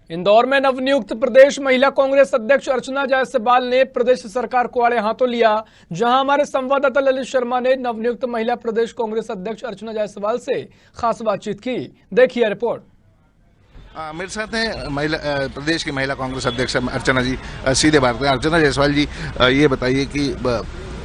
इंदौर में नवनियुक्त प्रदेश महिला कांग्रेस अध्यक्ष अर्चना जायसवाल ने प्रदेश सरकार को आड़े हाथों लिया। जहां हमारे संवाददाता ललित शर्मा ने नवनियुक्त महिला प्रदेश कांग्रेस अध्यक्ष अर्चना जायसवाल से खास बातचीत की। देखिए रिपोर्ट। मेरे साथ हैं महिला प्रदेश की महिला कांग्रेस अध्यक्ष अर्चना जी। सीधे बात करें, अर्चना जायसवाल जी, ये बताइए कि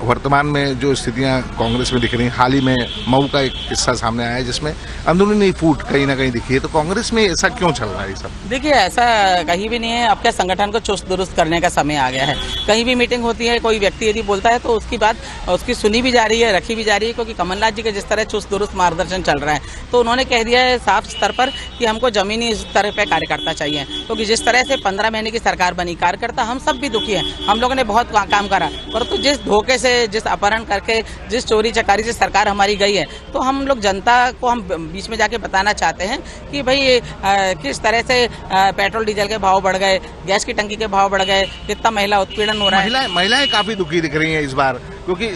वर्तमान में जो स्थितियां कांग्रेस में दिख रही हैं, हाल ही में मऊ का एक किस्सा सामने आया है जिसमें अंदरूनी फूट कहीं ना कहीं दिखी है, तो कांग्रेस में ऐसा क्यों चल रहा है ये सब? देखिए, ऐसा कहीं भी नहीं है। अब क्या संगठन को चुस्त दुरुस्त करने का समय आ गया है। कहीं भी मीटिंग होती है, कोई व्यक्ति यदि बोलता है तो उसकी बात उसकी सुनी भी जा रही है, रखी भी जा रही है, क्योंकि कमलनाथ जी के जिस तरह चुस्त दुरुस्त मार्गदर्शन चल रहा है, तो उन्होंने कह दिया है साफ स्तर पर कि हमको जमीनी स्तर पर कार्यकर्ता चाहिए। क्योंकि जिस तरह से 15 महीने की सरकार बनी, कार्यकर्ता हम सब भी दुखी हैं। हम लोगों ने बहुत काम करा, परंतु जिस धोखे से, जिस अपहरण करके, जिस चोरी चकारी से सरकार हमारी गई है, तो हम लोग जनता को हम बीच में जाके बताना चाहते हैं कि भाई किस तरह से पेट्रोल डीजल के भाव बढ़ गए, गैस की टंकी के भाव बढ़ गए, कितना महिला उत्पीड़न हो रहा है। महिलाएं काफी दुखी दिख रही हैं इस बार, क्योंकि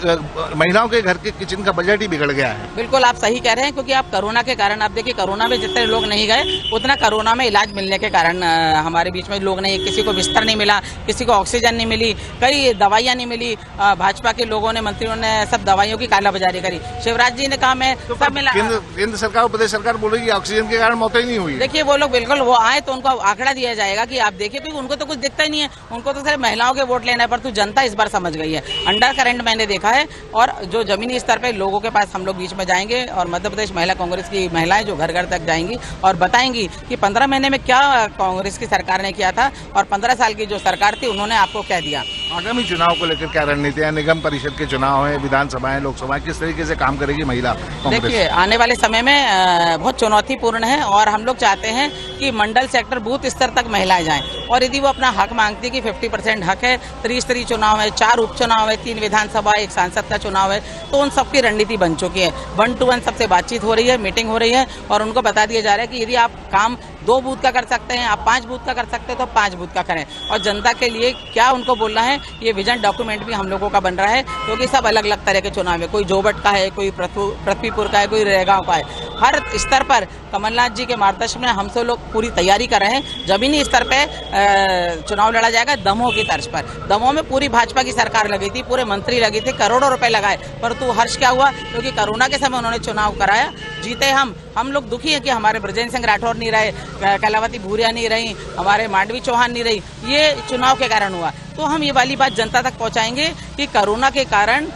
महिलाओं के घर के किचन का बजट ही बिगड़ गया है। बिल्कुल आप सही कह रहे हैं, क्योंकि आप कोरोना के कारण, आप देखिए कोरोना में जितने लोग नहीं गए, उतना कोरोना में इलाज मिलने के कारण हमारे बीच में लोग नहीं, किसी को बिस्तर नहीं मिला, किसी को ऑक्सीजन नहीं मिली, कई दवाइयाँ नहीं मिली। भाजपा के लोगों ने, मंत्रियों ने सब दवाइयों की कालाबाजारी करी। शिवराज जी ने कहा मैं तो सब मिला। केंद्र सरकार और प्रदेश सरकार बोल रही है ऑक्सीजन के कारण मौतें ही नहीं हुई। देखिए, वो लोग बिल्कुल वो आए तो उनको आंकड़ा दिया जाएगा कि आप देखिए, क्योंकि उनको तो कुछ दिखता ही नहीं है। उनको तो सिर्फ महिलाओं के वोट लेना है, पर जनता इस बार समझ गई है। अंडर करंट मैंने देखा है, और जो जमीनी स्तर पे लोगों के पास हम लोग बीच में जाएंगे, और मध्य प्रदेश महिला कांग्रेस की महिलाएं जो घर घर तक जाएंगी और बताएंगी कि 15 महीने में क्या कांग्रेस की सरकार ने किया था, और 15 साल की जो सरकार थी उन्होंने आपको क्या दिया। आगामी चुनाव को लेकर क्या रणनीति है? निगम परिषद के चुनाव है, विधानसभाएं, लोकसभा, किस तरीके से काम करेगी महिला कांग्रेस? देखिए, आने वाले समय में बहुत चुनौतीपूर्ण है, और हम लोग चाहते हैं कि मंडल सेक्टर बूथ स्तर तक महिलाएं जाएं, और यदि वो अपना हक मांगती है कि 50% हक है, त्रिस्तरीय चुनाव है, 4 उपचुनाव है, 3 विधानसभा, 1 सांसद का चुनाव है, तो उन सबकी रणनीति बन चुकी है। 1 to 1 सबसे बातचीत हो रही है, मीटिंग हो रही है, और उनको बता दिया जा रहा है कि यदि आप काम 2 बूथ का कर सकते हैं, आप 5 बूथ का कर सकते हैं, तो 5 बूथ का करें। और जनता के लिए क्या उनको बोलना है, ये विजन डॉक्यूमेंट भी हम लोगों का बन रहा है, क्योंकि सब अलग अलग तरह के चुनाव है। कोई जोबट का है, कोई पृथ्वीपुर का है, कोई रेगांव का है। हर स्तर पर कमलनाथ जी के मार्गदर्शन में हम सब लोग पूरी तैयारी कर रहे हैं। जमीनी स्तर पे चुनाव लड़ा जाएगा दमोह की तर्ज पर। दमोह में पूरी भाजपा की सरकार लगी थी, पूरे मंत्री लगे थे, करोड़ों रुपए लगाए, परंतु हर्ष क्या हुआ, क्योंकि कोरोना के समय उन्होंने चुनाव कराया, जीते हम लोग दुखी हैं कि हमारे ब्रजेंद्र सिंह राठौर नहीं रहे, कलावती भूरिया नहीं रही, हमारे मांडवी चौहान नहीं रही। ये चुनाव के कारण हुआ। तो हम ये वाली बात जनता तक पहुंचाएंगे कि कोरोना के कारण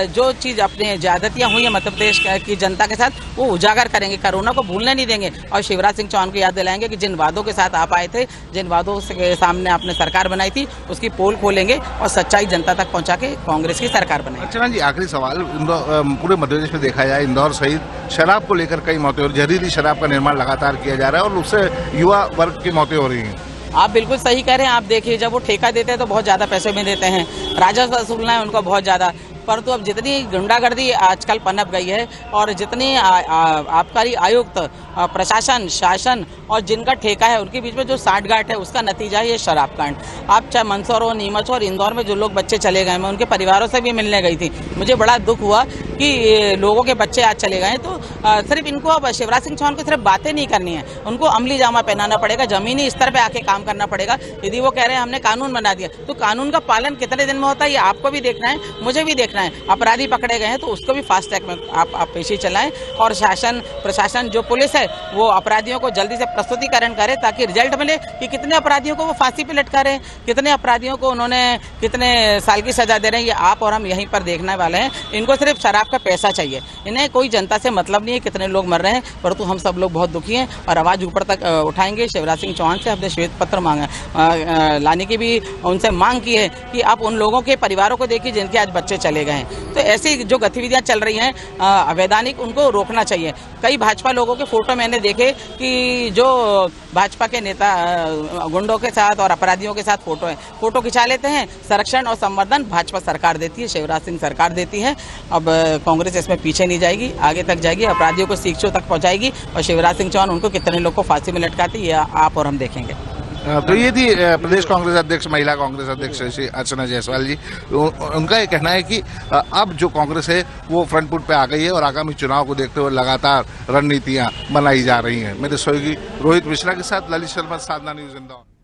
जो चीज़ अपने ज्यादतियां हुई है मध्य प्रदेश की जनता के साथ, वो उजागर करेंगे, कोरोना को भूलने नहीं देंगे। और शिवराज सिंह चौहान को याद दिलाएंगे कि जिन वादों के साथ आप आए थे, जिन वादों के सामने आपने सरकार बनाई थी, उसकी पोल खोलेंगे और सच्चाई जनता तक पहुंचा के कांग्रेस की सरकार बनाएंगे। अर्चना जी, आखिरी सवाल, पूरे मध्य प्रदेश में देखा जाए, इंदौर सहित शराब को लेकर कई मौतें, और जहरीली शराब का निर्माण लगातार किया जा रहा है, और उससे युवा वर्ग की मौतें हो रही हैं। आप बिल्कुल सही कह रहे हैं। आप देखिए, जब वो ठेका देते हैं तो बहुत ज़्यादा पैसे में देते हैं, राजस्व वसूलना है उनको बहुत ज़्यादा, परंतु अब जितनी गुंडागर्दी आजकल पनप गई है, और जितनी आबकारी आयुक्त, प्रशासन, शासन और जिनका ठेका है, उनके बीच में जो साठगांठ है, उसका नतीजा है ये शराब कांड। आप चाहे मंदसौर हो, नीमच और इंदौर में जो लोग बच्चे चले गए, मैं उनके परिवारों से भी मिलने गई थी, मुझे बड़ा दुख हुआ कि लोगों के बच्चे आज चले गए। तो सिर्फ इनको अब शिवराज सिंह चौहान को सिर्फ बातें नहीं करनी है, उनको अमली जामा पहनाना पड़ेगा, जमीनी स्तर पर आके काम करना पड़ेगा। यदि वो कह रहे हैं हमने कानून बना दिया, तो कानून का पालन कितने दिन में होता है, ये आपको भी देखना है, मुझे भी देखना है। अपराधी पकड़े गए हैं तो उसको भी फास्ट ट्रैक में आप पेशी चलाएं, और शासन, प्रशासन, जो पुलिस है, वो अपराधियों को जल्दी से प्रस्तुतिकरण करे, ताकि रिजल्ट मिले कि कितने अपराधियों को वो फांसी पे लटका रहे हैं, कितने अपराधियों को उन्होंने कितने साल की सजा दे रहे हैं। ये आप और हम यहीं पर देखने वाले हैं। इनको सिर्फ शराब का पैसा चाहिए, इन्हें कोई जनता से मतलब नहीं है कितने लोग मर रहे हैं, परंतु हम सब लोग बहुत दुखी हैं, और आवाज़ ऊपर तक उठाएंगे। शिवराज सिंह चौहान से हमने श्वेत पत्र मांगा, लाने की भी उनसे मांग की है कि आप उन लोगों के परिवारों को देखिए जिनके आज बच्चे चले गए हैं। तो ऐसी जो गतिविधियां चल रही हैं अवैधानिक, उनको रोकना चाहिए। कई भाजपा लोगों के फोटो मैंने देखे कि जो भाजपा के नेता गुंडों के साथ और अपराधियों के साथ फोटो खिंचा लेते हैं। संरक्षण और संवर्धन भाजपा सरकार देती है, शिवराज सिंह सरकार देती है। अब कांग्रेस इसमें पीछे नहीं जाएगी, आगे तक जाएगी, अपराधियों को शिक्षों तक पहुंचाएगी, और शिवराज सिंह चौहान उनको कितने लोग को फांसी में लटकाती है, आप और हम देखेंगे। तो ये थी प्रदेश कांग्रेस अध्यक्ष, महिला कांग्रेस अध्यक्ष श्री अर्चना जायसवाल जी। उनका ये कहना है कि अब जो कांग्रेस है वो फ्रंट फुट पे आ गई है और आगामी चुनाव को देखते हुए लगातार रणनीतियां बनाई जा रही हैं। मेरे सहयोगी रोहित मिश्रा के साथ ललित शर्मा, साधना न्यूज इंदौर।